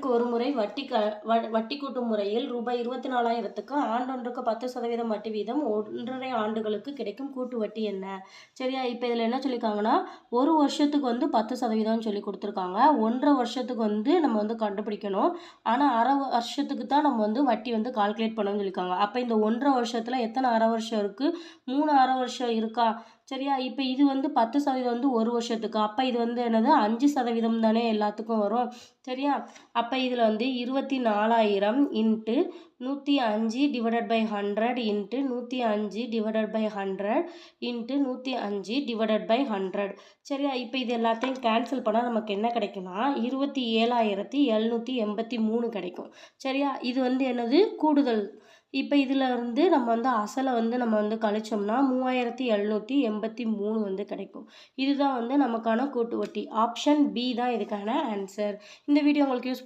ஆண்டிற்கு ஒரு முறை வட்டி கூட்டும் முறையில் ரூபாய் 24,000க்கு ஆண்டொன்றுக்கு 10% வட்டி வீதம் 1.5 ஆண்டுகளுக்கு கிடைக்கும் கூட்டு வட்டி என்ன? சரியா? இப்போ இதில் என்ன சொல்லியிருக்காங்கன்னா, ஒரு வருஷத்துக்கு வந்து 10% சொல்லி கொடுத்துருக்காங்க. 1.5 வருஷத்துக்கு வந்து நம்ம வந்து கண்டுபிடிக்கணும். ஆனால் அரை வருஷத்துக்கு தான் நம்ம வந்து வட்டி வந்து கால்குலேட் பண்ணணும்னு சொல்லியிருக்காங்க. அப்போ இந்த 1.5 வருஷத்தில் எத்தனை அரை வருஷம் இருக்குது? 3 அரை வருஷம் இருக்கா? சரியா? இப்போ இது வந்து 10% வந்து ஒரு வருஷத்துக்கு. அப்போ இது வந்து என்னது 5% தானே எல்லாத்துக்கும் வரும். சரியா? அப்போ இதில் வந்து 24,000 into 105 divided by 100 into 105 divided by 100 into 105 divided by 100. சரியா? இப்போ இது எல்லாத்தையும் கேன்சல் பண்ணால் நமக்கு என்ன கிடைக்கும்னா 27,783 கிடைக்கும். சரியா? இது வந்து என்னது கூடுதல். இப்போ இதில் இருந்து நம்ம வந்து அசலை வந்து நம்ம வந்து கழிச்சோம்னா 3,783 வந்து கிடைக்கும். இதுதான் வந்து நமக்கான கூட்டு வட்டி. ஆப்ஷன் பி தான் இதுக்கான ஆன்சர். இந்த வீடியோ உங்களுக்கு யூஸ்